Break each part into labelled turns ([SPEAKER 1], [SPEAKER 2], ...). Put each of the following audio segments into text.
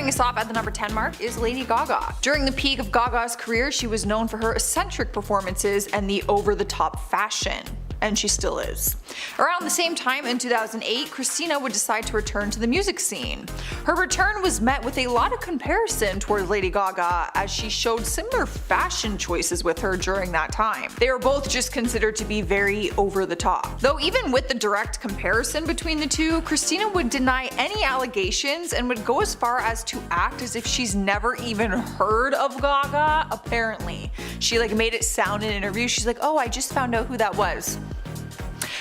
[SPEAKER 1] Starting us off at the number 10 mark is Lady Gaga. During the peak of Gaga's career, she was known for her eccentric performances and the over-the-top fashion. And she still is. Around the same time in 2008, Christina would decide to return to the music scene. Her return was met with a lot of comparison towards Lady Gaga, as she showed similar fashion choices with her during that time. They were both just considered to be very over the top. Though even with the direct comparison between the two, Christina would deny any allegations and would go as far as to act as if she's never even heard of Gaga, apparently. She made it sound in interviews, she's like, oh, I just found out who that was.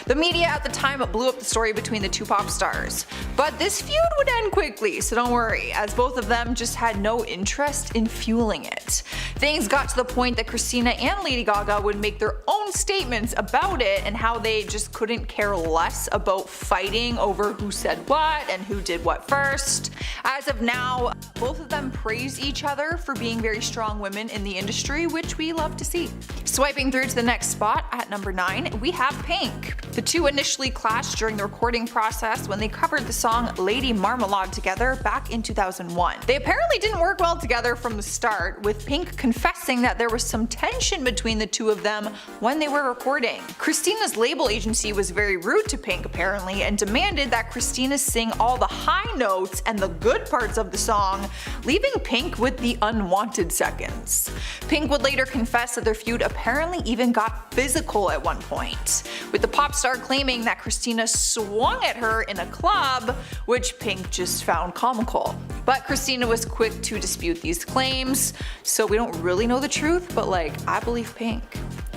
[SPEAKER 1] The media at the time blew up the story between the two pop stars. But this feud would end quickly, so don't worry, as both of them just had no interest in fueling it. Things got to the point that Christina and Lady Gaga would make their own statements about it and how they just couldn't care less about fighting over who said what and who did what first. As of now, both of them praise each other for being very strong women in the industry, which we love to see. Swiping through to the next spot, at number 9, we have Pink. The two initially clashed during the recording process when they covered the song Lady Marmalade together back in 2001. They apparently didn't work well together from the start, with Pink confessing that there was some tension between the two of them when they were recording. Christina's label agency was very rude to Pink apparently and demanded that Christina sing all the high notes and the good parts of the song, leaving Pink with the unwanted seconds. Pink would later confess that their feud apparently even got physical at one point, with the pop star claiming that Christina swung at her in a club, which Pink just found comical. But Christina was quick to dispute these claims, so we don't really know the truth, but I believe Pink.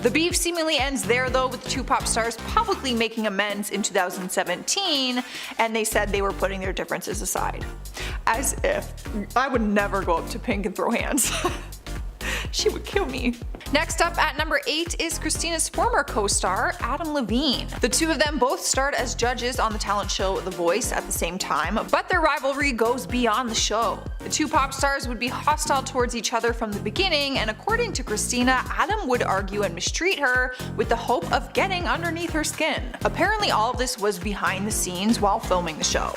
[SPEAKER 1] The beef seemingly ends there though, with the two pop stars publicly making amends in 2017, and they said they were putting their differences aside. As if. I would never go up to Pink and throw hands. She would kill me. Next up at number 8 is Christina's former co-star, Adam Levine. The two of them both starred as judges on the talent show The Voice at the same time, but their rivalry goes beyond the show. The two pop stars would be hostile towards each other from the beginning, and according to Christina, Adam would argue and mistreat her with the hope of getting underneath her skin. Apparently all of this was behind the scenes while filming the show.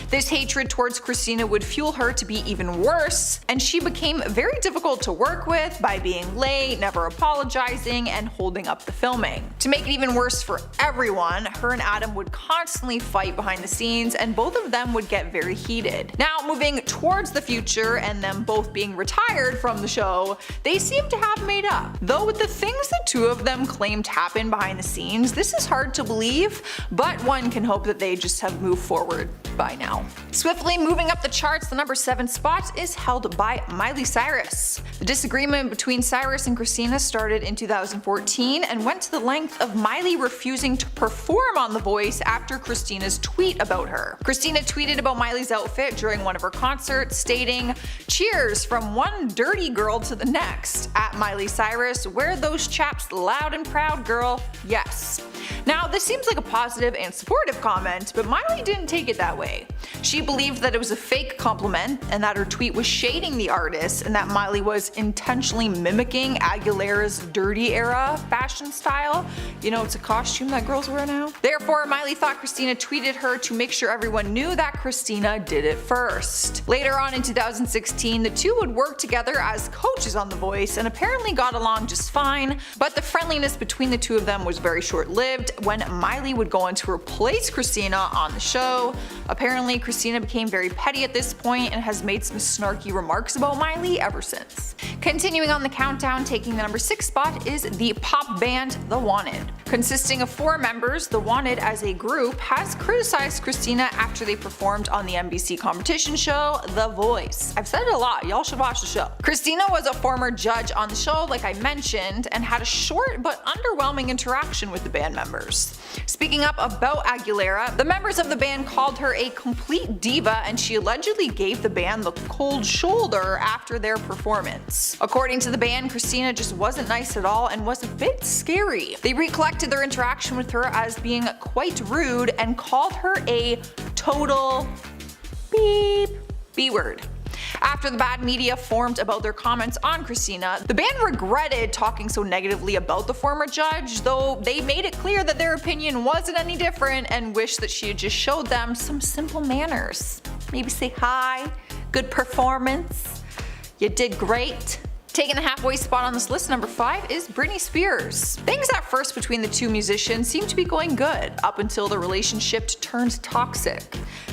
[SPEAKER 1] This hatred towards Christina would fuel her to be even worse, and she became very difficult to work with by being late, never apologizing, and holding up the filming. To make it even worse for everyone, her and Adam would constantly fight behind the scenes, and both of them would get very heated. Now, moving towards the future and them both being retired from the show, they seem to have made up. Though with the things the two of them claimed happened behind the scenes, this is hard to believe, but one can hope that they just have moved forward by now. Swiftly moving up the charts, the number 7 spot is held by Miley Cyrus. The disagreement between Cyrus and Christina started in 2014 and went to the length of Miley refusing to perform on The Voice after Christina's tweet about her. Christina tweeted about Miley's outfit during one of her concerts, stating, "Cheers from one dirty girl to the next. At Miley Cyrus, wear those chaps loud and proud, girl. Yes." Now, this seems like a positive and supportive comment, but Miley didn't take it that way. She believed that it was a fake compliment and that her tweet was shading the artist and that Miley was intentionally mimicking Aguilera's dirty era fashion style. You know, it's a costume that girls wear now. Therefore, Miley thought Christina tweeted her to make sure everyone knew that Christina did it first. Later on in 2016, the two would work together as coaches on The Voice and apparently got along just fine, but the friendliness between the two of them was very short-lived when Miley would go on to replace Christina on the show. Apparently, Christina became very petty at this point and has made some snarky remarks about Miley ever since. Continuing on the countdown, taking the number 6 spot is the pop band The Wanted. Consisting of 4 members, The Wanted as a group has criticized Christina after they performed on the NBC competition show The Voice. I've said it a lot, y'all should watch the show. Christina was a former judge on the show, like I mentioned, and had a short but underwhelming interaction with the band members. Speaking up about Aguilera, the members of the band called her a complete diva, and she allegedly gave the band the cold shoulder after their performance. According to the band, Christina just wasn't nice at all and was a bit scary. They recollected their interaction with her as being quite rude and called her a total beep B-word. After the bad media formed about their comments on Christina, the band regretted talking so negatively about the former judge, though they made it clear that their opinion wasn't any different and wished that she had just showed them some simple manners. Maybe say hi, Good performance. You did great. Taking the halfway spot on this list, number 5 is Britney Spears. Things at first between the two musicians seemed to be going good, up until the relationship turned toxic.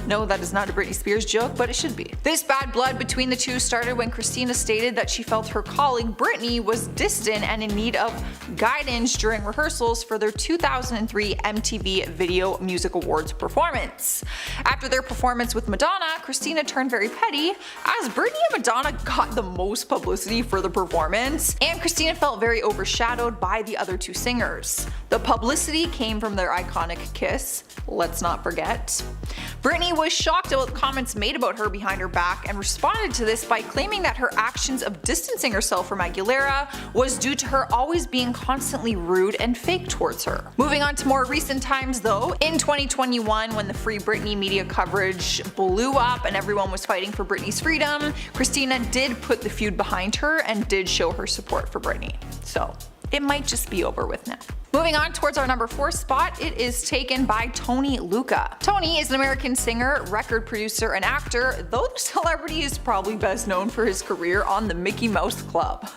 [SPEAKER 1] No, that is not a Britney Spears joke, but it should be. This bad blood between the two started when Christina stated that she felt her colleague Britney was distant and in need of guidance during rehearsals for their 2003 MTV Video Music Awards performance. After their performance with Madonna, Christina turned very petty, as Britney and Madonna got the most publicity for the performance, and Christina felt very overshadowed by the other two singers. The publicity came from their iconic kiss, let's not forget. Britney was shocked about comments made about her behind her back and responded to this by claiming that her actions of distancing herself from Aguilera was due to her always being constantly rude and fake towards her. Moving on to more recent times though, in 2021 when the Free Britney media coverage blew up and everyone was fighting for Britney's freedom, Christina did put the feud behind her and did show her support for Britney. So it might just be over with now. Moving on towards our number 4 spot, it is taken by Tony Lucca. Tony is an American singer, record producer, and actor, though the celebrity is probably best known for his career on the Mickey Mouse Club.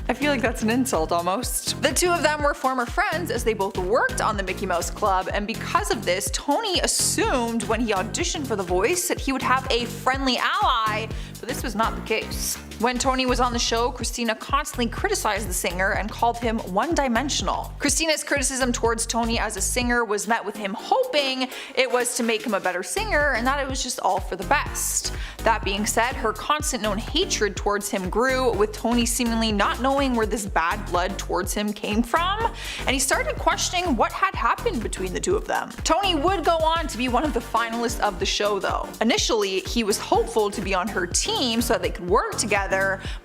[SPEAKER 1] I feel like that's an insult almost. The two of them were former friends as they both worked on the Mickey Mouse Club, and because of this, Tony assumed when he auditioned for The Voice that he would have a friendly ally, but this was not the case. When Tony was on the show, Christina constantly criticized the singer and called him one-dimensional. Christina's criticism towards Tony as a singer was met with him hoping it was to make him a better singer and that it was just all for the best. That being said, her constant known hatred towards him grew, with Tony seemingly not knowing where this bad blood towards him came from, and he started questioning what had happened between the two of them. Tony would go on to be one of the finalists of the show though. Initially, he was hopeful to be on her team so that they could work together,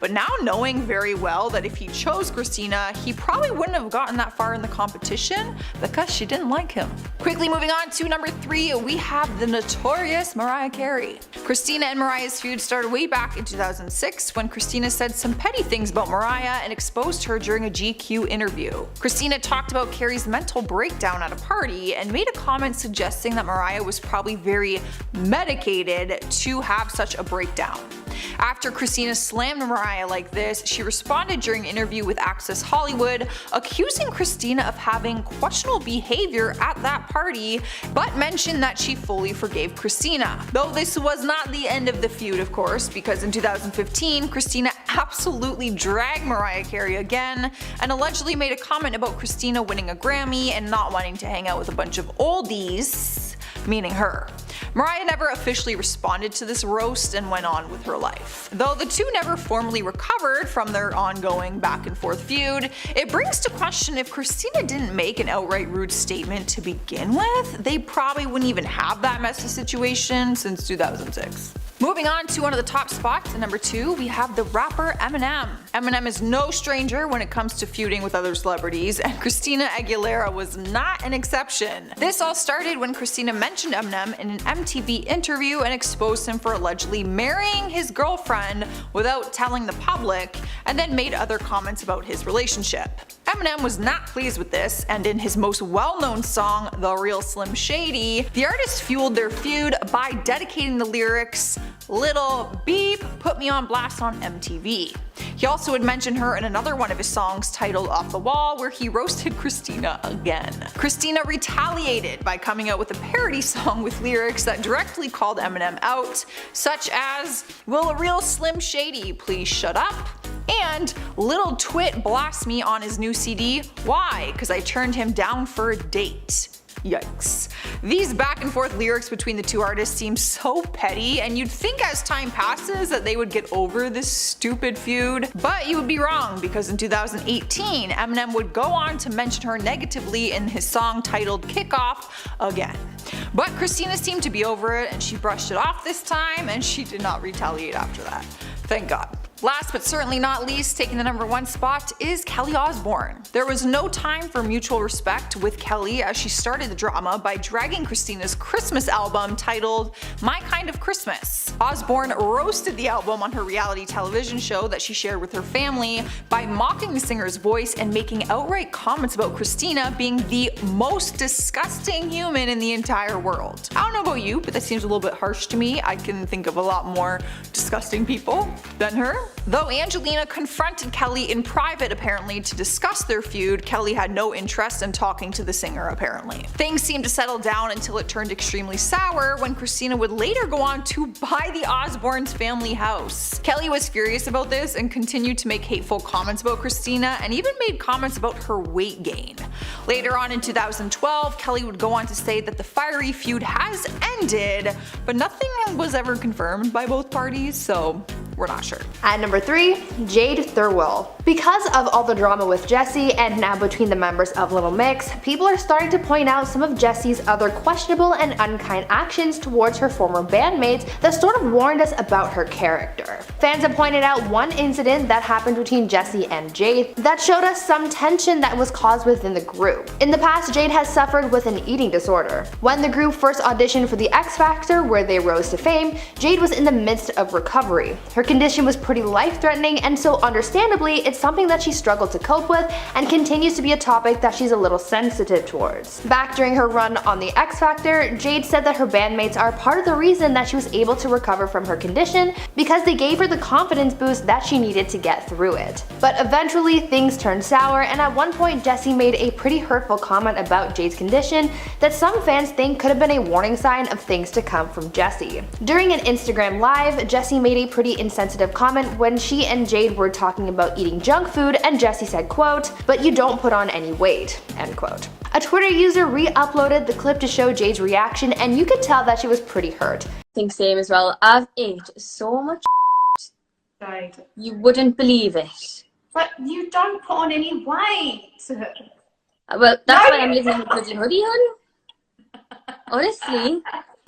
[SPEAKER 1] but now knowing very well that if he chose Christina, he probably wouldn't have gotten that far in the competition because she didn't like him. Quickly moving on to number 3, we have the notorious Mariah Carey. Christina and Mariah's feud started way back in 2006 when Christina said some petty things about Mariah and exposed her during a GQ interview. Christina talked about Carey's mental breakdown at a party and made a comment suggesting that Mariah was probably very medicated to have such a breakdown. After Christina slammed Mariah like this, she responded during an interview with Access Hollywood, accusing Christina of having questionable behavior at that party, but mentioned that she fully forgave Christina. Though this was not the end of the feud, of course, because in 2015, Christina absolutely dragged Mariah Carey again and allegedly made a comment about Christina winning a Grammy and not wanting to hang out with a bunch of oldies, meaning her. Mariah never officially responded to this roast and went on with her life. Though the two never formally recovered from their ongoing back and forth feud, it brings to question if Christina didn't make an outright rude statement to begin with, they probably wouldn't even have that messy situation since 2006. Moving on to one of the top spots, at number 2, we have the rapper Eminem. Eminem is no stranger when it comes to feuding with other celebrities, and Christina Aguilera was not an exception. This all started when Christina mentioned Eminem in an MTV interview and exposed him for allegedly marrying his girlfriend without telling the public, and then made other comments about his relationship. Eminem was not pleased with this, and in his most well-known song, The Real Slim Shady, the artist fueled their feud by dedicating the lyrics, "Little beep, put me on blast on MTV." He also had mentioned her in another one of his songs titled Off the Wall, where he roasted Christina again. Christina retaliated by coming out with a parody song with lyrics that directly called Eminem out, such as, "Will a real Slim Shady please shut up?" and "Little twit blasts me on his new CD, why? 'Cause I turned him down for a date." Yikes. These back and forth lyrics between the two artists seem so petty, and you'd think as time passes that they would get over this stupid feud, but you would be wrong, because in 2018, Eminem would go on to mention her negatively in his song titled Kickoff again. But Christina seemed to be over it, and she brushed it off this time, and she did not retaliate after that. Thank God. Last but certainly not least, taking the #1 spot is Kelly Osbourne. There was no time for mutual respect with Kelly as she started the drama by dragging Christina's Christmas album titled My Kind of Christmas. Osbourne roasted the album on her reality television show that she shared with her family by mocking the singer's voice and making outright comments about Christina being the most disgusting human in the entire world. I don't know about you, but that seems a little bit harsh to me. I can think of a lot more disgusting people than her. Though Angelina confronted Kelly in private apparently to discuss their feud, Kelly had no interest in talking to the singer apparently. Things seemed to settle down until it turned extremely sour when Christina would later go on to buy the Osbournes' family house. Kelly was furious about this and continued to make hateful comments about Christina and even made comments about her weight gain. Later on in 2012, Kelly would go on to say that the fiery feud has ended, but nothing was ever confirmed by both parties, so we're not sure.
[SPEAKER 2] At number 3, Jade Thirlwell. Because of all the drama with Jesy and now between the members of Little Mix, people are starting to point out some of Jessy's other questionable and unkind actions towards her former bandmates that sort of warned us about her character. Fans have pointed out one incident that happened between Jesy and Jade that showed us some tension that was caused within the group. In the past, Jade has suffered with an eating disorder. When the group first auditioned for the X Factor, where they rose to fame, Jade was in the midst of recovery. Her condition was pretty life-threatening, and so understandably, it's something that she struggled to cope with and continues to be a topic that she's a little sensitive towards. Back during her run on the X Factor, Jade said that her bandmates are part of the reason that she was able to recover from her condition because they gave her the confidence boost that she needed to get through it. But eventually things turned sour, and at one point Jesy made a pretty hurtful comment about Jade's condition that some fans think could have been a warning sign of things to come from Jesy. During an Instagram live, Jesy made a pretty insensitive comment when she and Jade were talking about eating junk food, and Jesy said, quote, "But you don't put on any weight," end quote. A Twitter user re-uploaded the clip to show Jade's reaction, and you could tell that she was pretty hurt.
[SPEAKER 3] I think same as well. I've ate so much
[SPEAKER 4] Right.
[SPEAKER 3] you wouldn't believe it.
[SPEAKER 4] But you don't put on any weight.
[SPEAKER 3] Well, that's why I'm using a bloody hoodie on. Honestly.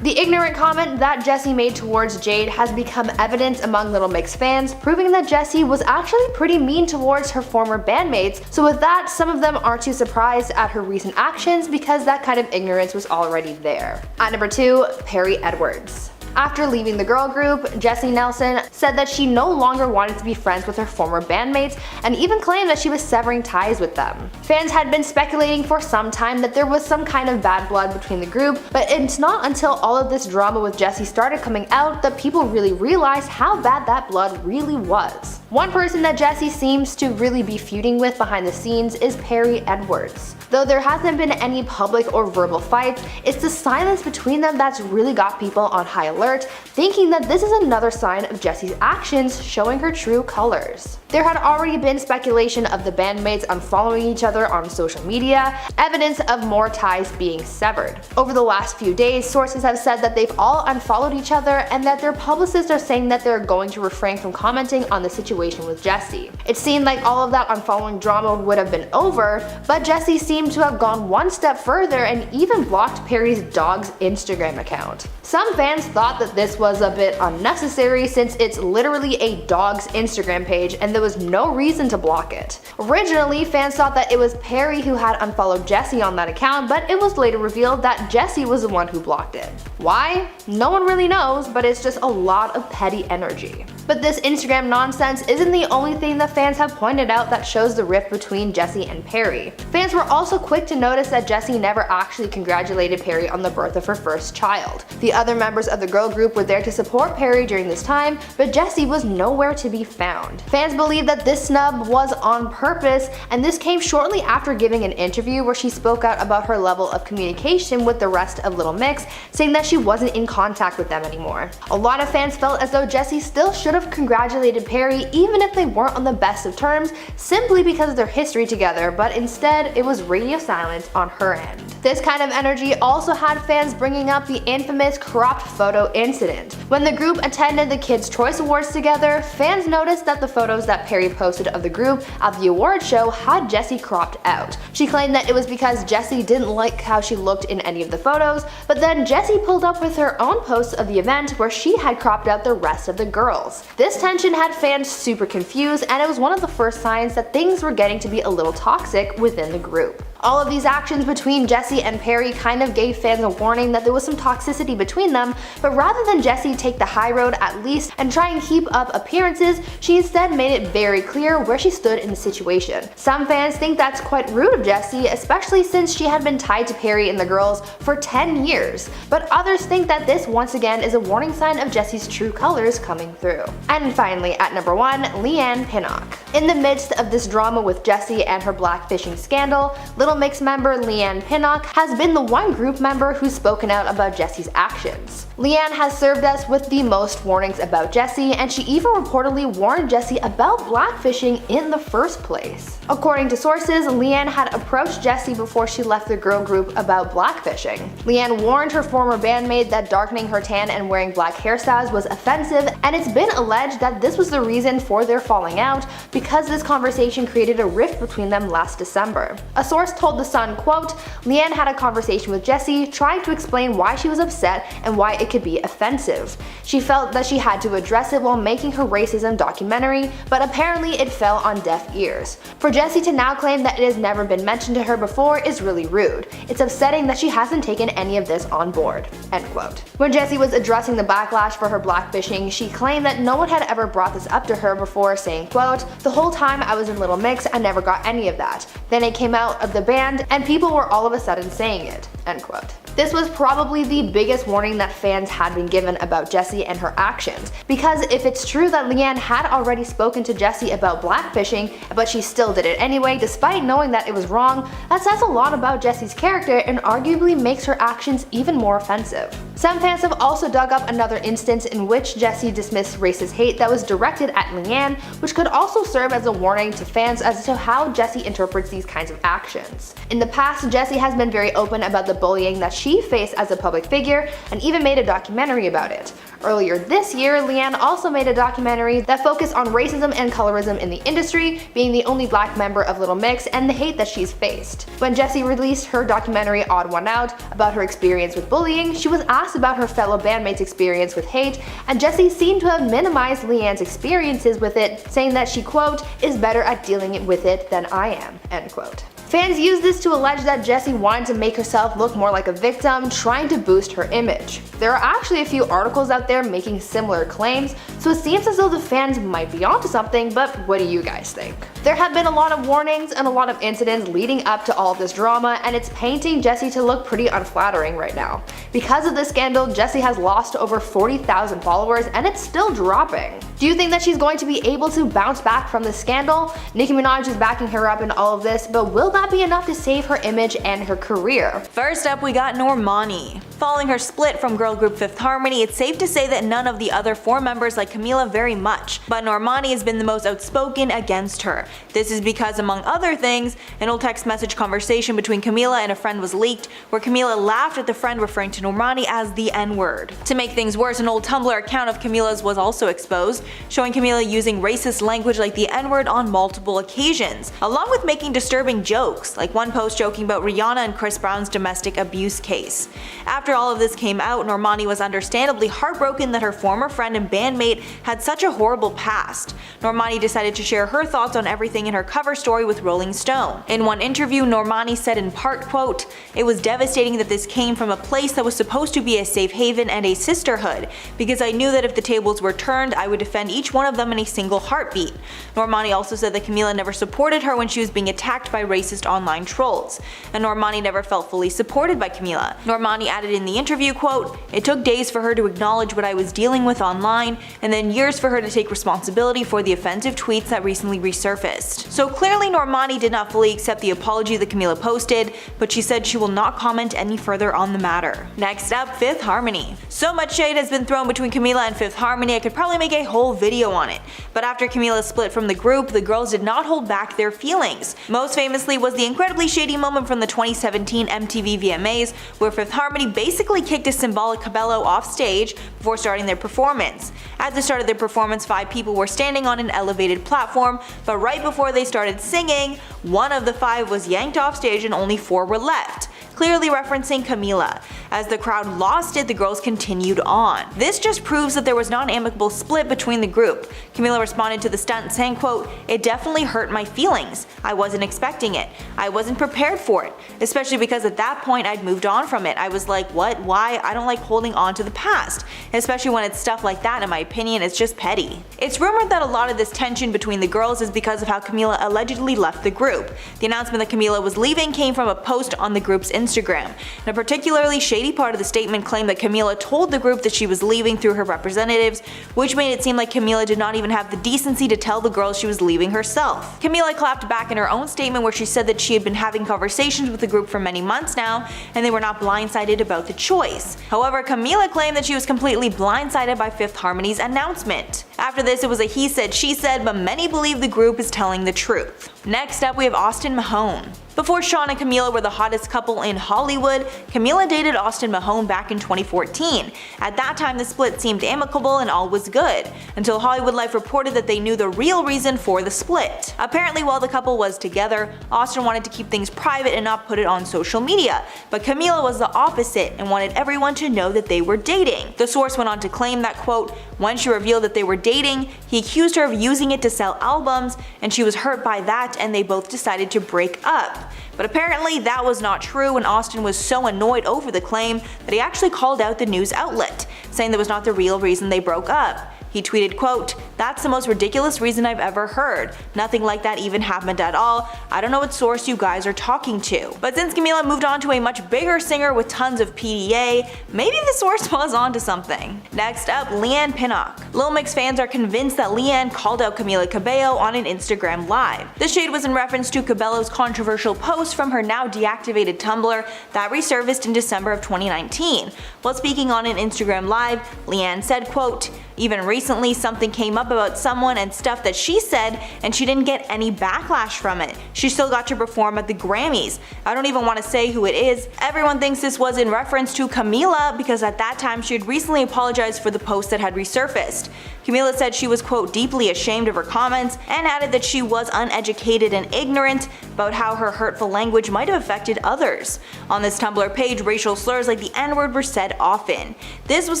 [SPEAKER 2] The ignorant comment that Jesy made towards Jade has become evident among Little Mix fans, proving that Jesy was actually pretty mean towards her former bandmates, so with that, some of them aren't too surprised at her recent actions because that kind of ignorance was already there. At number 2, Perry Edwards. After leaving the girl group, Jesy Nelson said that she no longer wanted to be friends with her former bandmates and even claimed that she was severing ties with them. Fans had been speculating for some time that there was some kind of bad blood between the group, but it's not until all of this drama with Jesy started coming out that people really realized how bad that blood really was. One person that Jesy seems to really be feuding with behind the scenes is Perry Edwards. Though there hasn't been any public or verbal fights, it's the silence between them that's really got people on high alert, thinking that this is another sign of Jessy's actions showing her true colors. There had already been speculation of the bandmates unfollowing each other on social media, evidence of more ties being severed. Over the last few days, sources have said that they've all unfollowed each other and that their publicists are saying that they're going to refrain from commenting on the situation with Jesy. It seemed like all of that unfollowing drama would have been over, but Jesy seemed to have gone one step further and even blocked Perry's dog's Instagram account. Some fans thought that this was a bit unnecessary since it's literally a dog's Instagram page and there was no reason to block it. Originally, fans thought that it was Perry who had unfollowed Jesy on that account, but it was later revealed that Jesy was the one who blocked it. Why? No one really knows, but it's just a lot of petty energy. But this Instagram nonsense isn't the only thing that fans have pointed out that shows the rift between Jesy and Perry. Fans were also quick to notice that Jesy never actually congratulated Perry on the birth of her first child. The other members of the girl group were there to support Perry during this time, but Jesy was nowhere to be found. Fans believe that this snub was on purpose, and this came shortly after giving an interview where she spoke out about her level of communication with the rest of Little Mix, saying that she wasn't in contact with them anymore. A lot of fans felt as though Jesy still should have congratulated Perry even if they weren't on the best of terms, simply because of their history together, but instead it was radio silence on her end. This kind of energy also had fans bringing up the infamous cropped photo incident. When the group attended the Kids' Choice Awards together, fans noticed that the photos that Perry posted of the group at the award show had Jesy cropped out. She claimed that it was because Jesy didn't like how she looked in any of the photos, but then Jesy pulled up with her own posts of the event where she had cropped out the rest of the girls. This tension had fans super confused, and it was one of the first signs that things were getting to be a little toxic within the group. All of these actions between Jesy and Perry kind of gave fans a warning that there was some toxicity between them, but rather than Jesy take the high road at least and try and keep up appearances, she instead made it very clear where she stood in the situation. Some fans think that's quite rude of Jesy, especially since she had been tied to Perry and the girls for 10 years, but others think that this once again is a warning sign of Jessy's true colors coming through. And finally, at number 1, Leanne Pinnock. In the midst of this drama with Jesy and her blackfishing scandal, Little Mix member Leanne Pinnock has been the one group member who's spoken out about Jessy's actions. Leanne has served us with the most warnings about Jesy, and she even reportedly warned Jesy about blackfishing in the first place. According to sources, Leanne had approached Jesy before she left the girl group about blackfishing. Leanne warned her former bandmate that darkening her tan and wearing black hairstyles was offensive, and it's been alleged that this was the reason for their falling out because this conversation created a rift between them last December. A source told The Sun, quote, Leanne had a conversation with Jesy trying to explain why she was upset and why it could be offensive. She felt that she had to address it while making her racism documentary, but apparently it fell on deaf ears. For Jesy to now claim that it has never been mentioned to her before is really rude. It's upsetting that she hasn't taken any of this on board. End quote. When Jesy was addressing the backlash for her blackfishing, she claimed that no one had ever brought this up to her before, saying, quote, the whole time I was in Little Mix, I never got any of that. Then it came out of the band and people were all of a sudden saying it. End quote. This was probably the biggest warning that fans had been given about Jesy and her actions, because if it's true that Leanne had already spoken to Jesy about blackfishing, but she still did it anyway despite knowing that it was wrong, that says a lot about Jessy's character and arguably makes her actions even more offensive. Some fans have also dug up another instance in which Jesy dismissed racist hate that was directed at Leanne, which could also serve as a warning to fans as to how Jesy interprets these kinds of actions. In the past, Jesy has been very open about the bullying that she faced as a public figure and even made a documentary about it. Earlier this year, Leanne also made a documentary that focused on racism and colorism in the industry, being the only black member of Little Mix and the hate that she's faced. When Jesy released her documentary Odd One Out about her experience with bullying, she was asked about her fellow bandmates' experience with hate, and Jesy seemed to have minimized Leanne's experiences with it, saying that she, quote, is better at dealing with it than I am, end quote. Fans used this to allege that Jesy wanted to make herself look more like a victim, trying to boost her image. There are actually a few articles out there making similar claims, so it seems as though the fans might be onto something, but what do you guys think? There have been a lot of warnings and a lot of incidents leading up to all of this drama, and it's painting Jesy to look pretty unflattering right now. Because of this scandal, Jesy has lost over 40,000 followers, and it's still dropping. Do you think that she's going to be able to bounce back from this scandal? Nicki Minaj is backing her up in all of this, but will that be enough to save her image and her career?
[SPEAKER 5] First up, we got Normani. Following her split from girl group Fifth Harmony, it's safe to say that none of the other 4 members like Camila very much, but Normani has been the most outspoken against her. This is because, among other things, an old text message conversation between Camila and a friend was leaked, where Camila laughed at the friend referring to Normani as the N-word. To make things worse, an old Tumblr account of Camila's was also exposed, showing Camila using racist language like the N-word on multiple occasions, along with making disturbing jokes, like one post joking about Rihanna and Chris Brown's domestic abuse case. After all of this came out, Normani was understandably heartbroken that her former friend and bandmate had such a horrible past. Normani decided to share her thoughts on everything in her cover story with Rolling Stone. In one interview, Normani said in part, quote, "It was devastating that this came from a place that was supposed to be a safe haven and a sisterhood, because I knew that if the tables were turned, I would defend each one of them in a single heartbeat." Normani also said that Camila never supported her when she was being attacked by racist online trolls, and Normani never felt fully supported by Camila. Normani added in the interview, quote, "It took days for her to acknowledge what I was dealing with online, and then years for her to take responsibility for the offensive tweets that recently resurfaced. resurfaced. So clearly Normani did not fully accept the apology that Camila posted, but she said she will not comment any further on the matter. Next up, Fifth Harmony. So much shade has been thrown between Camila and Fifth Harmony, I could probably make a whole video on it. But after Camila split from the group, the girls did not hold back their feelings. Most famously was the incredibly shady moment from the 2017 MTV VMAs, where Fifth Harmony basically kicked a symbolic Cabello off stage before starting their performance. At the start of their performance, 5 people were standing on an elevated platform, but right before they started singing, one of the 5 was yanked off stage and only 4 were left, clearly referencing Camila. As the crowd lost it, the girls continued on. This just proves that there was not an amicable split between the group. Camila responded to the stunt saying, quote, "It definitely hurt my feelings. I wasn't expecting it. I wasn't prepared for it, especially because at that point I'd moved on from it. I was like, what? Why? I don't like holding on to the past. Especially when it's stuff like that, in my opinion, it's just petty." It's rumored that a lot of this tension between the girls is because of how Camila allegedly left the group. The announcement that Camila was leaving came from a post on the group's Instagram. And a particularly shady part of the statement claimed that Camila told the group that she was leaving through her representatives, which made it seem like Camila did not even have the decency to tell the girls she was leaving herself. Camila clapped back in her own statement where she said that she had been having conversations with the group for many months now, and they were not blindsided about the choice. However, Camila claimed that she was completely blindsided by Fifth Harmony's announcement. After this, it was a he said, she said, but many believe the group is telling the truth. Next up, we have Austin Mahone. Before Sean and Camila were the hottest couple in Hollywood, Camila dated Austin Mahone back in 2014. At that time, the split seemed amicable and all was good, until Hollywood Life reported that they knew the real reason for the split. Apparently, while the couple was together, Austin wanted to keep things private and not put it on social media, but Camila was the opposite and wanted everyone to know that they were dating. The source went on to claim that, quote, "When she revealed that they were dating, he accused her of using it to sell albums, and she was hurt by that and they both decided to break up." But apparently that was not true, and Austin was so annoyed over the claim that he actually called out the news outlet, saying that was not the real reason they broke up. He tweeted, quote, "That's the most ridiculous reason I've ever heard. Nothing like that even happened at all. I don't know what source you guys are talking to." But since Camila moved on to a much bigger singer with tons of PDA, maybe the source was onto something. Next up, Leanne Pinnock. Lil Mix fans are convinced that Leanne called out Camila Cabello on an Instagram Live. The shade was in reference to Cabello's controversial post from her now deactivated Tumblr that resurfaced in December of 2019. While speaking on an Instagram Live, Leanne said, quote, "Even recently something came up about someone and stuff that she said, and she didn't get any backlash from it. She still got to perform at the Grammys. I don't even want to say who it is. Everyone thinks this was in reference to Camila because at that time she had recently apologized for the post that had resurfaced." Camila said she was, quote, "deeply ashamed of her comments," and added that she was uneducated and ignorant about how her hurtful language might have affected others. On this Tumblr page, racial slurs like the N-word were said often. This was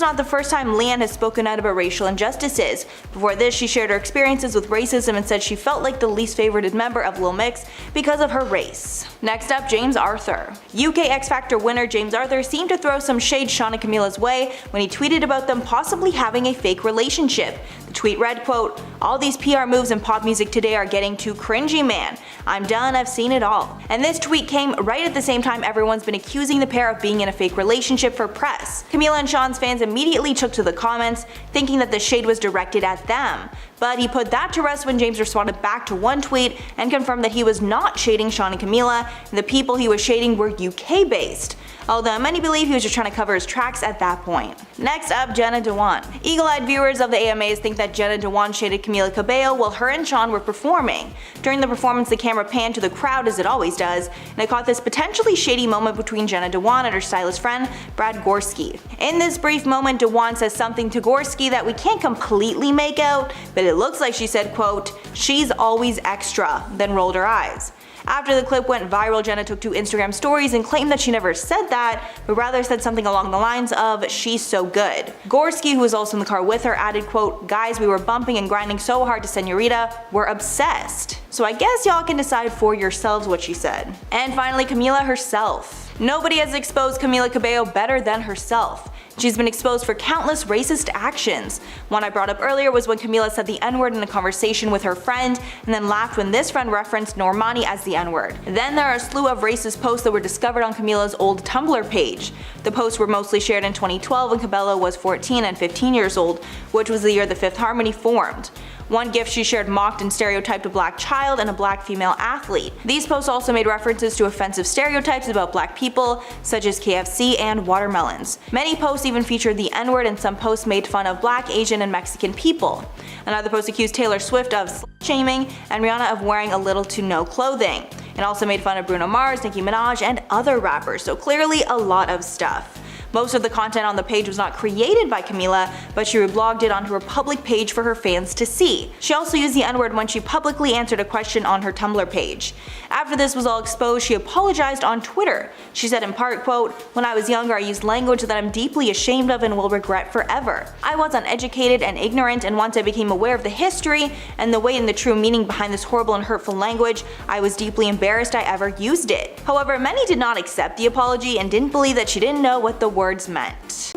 [SPEAKER 5] not the first time Leanne has spoken out about racial injustices. Before this, she shared her experiences with racism and said she felt like the least favorited member of Lil Mix because of her race. Next up, James Arthur. UK X Factor winner James Arthur seemed to throw some shade Sean and Camila's way when he tweeted about them possibly having a fake relationship. The tweet read, quote, "All these PR moves in pop music today are getting too cringy, man. I'm done, I've seen it all." And this tweet came right at the same time everyone's been accusing the pair of being in a fake relationship for press. Camila and Sean's fans immediately took to the comments, thinking that the shade was directed at them. But he put that to rest when James responded back to one tweet and confirmed that he was not shading Sean and Camila, and the people he was shading were UK based. Although many believe he was just trying to cover his tracks at that point. Next up, Jenna Dewan. Eagle-eyed viewers of the AMAs think that Jenna Dewan shaded Camila Cabello while her and Sean were performing. During the performance, the camera panned to the crowd as it always does, and it caught this potentially shady moment between Jenna Dewan and her stylist friend, Brad Gorski. In this brief moment, Dewan says something to Gorski that we can't completely make out, but it looks like she said, quote, "She's always extra," then rolled her eyes. After the clip went viral, Jenna took to Instagram stories and claimed that she never said that, but rather said something along the lines of, "She's so good." Gorski, who was also in the car with her, added, quote, "Guys, we were bumping and grinding so hard to Senorita, we're obsessed." So I guess y'all can decide for yourselves what she said. And finally, Camila herself. Nobody has exposed Camila Cabello better than herself. She's been exposed for countless racist actions. One I brought up earlier was when Camila said the N-word in a conversation with her friend, and then laughed when this friend referenced Normani as the N-word. Then there are a slew of racist posts that were discovered on Camila's old Tumblr page. The posts were mostly shared in 2012 when Cabello was 14 and 15 years old, which was the year the Fifth Harmony formed. One gift she shared mocked and stereotyped a black child and a black female athlete. These posts also made references to offensive stereotypes about black people, such as KFC and watermelons. Many posts even featured the N-word, and some posts made fun of black, Asian, and Mexican people. Another post accused Taylor Swift of slut-shaming and Rihanna of wearing a little to no clothing. It also made fun of Bruno Mars, Nicki Minaj, and other rappers, so clearly a lot of stuff. Most of the content on the page was not created by Camila, but she reblogged it onto her public page for her fans to see. She also used the N-word when she publicly answered a question on her Tumblr page. After this was all exposed, she apologized on Twitter. She said in part, quote, "When I was younger, I used language that I'm deeply ashamed of and will regret forever. I was uneducated and ignorant, and once I became aware of the history and the weight and the true meaning behind this horrible and hurtful language, I was deeply embarrassed I ever used it." However, many did not accept the apology and didn't believe that she didn't know what the words meant.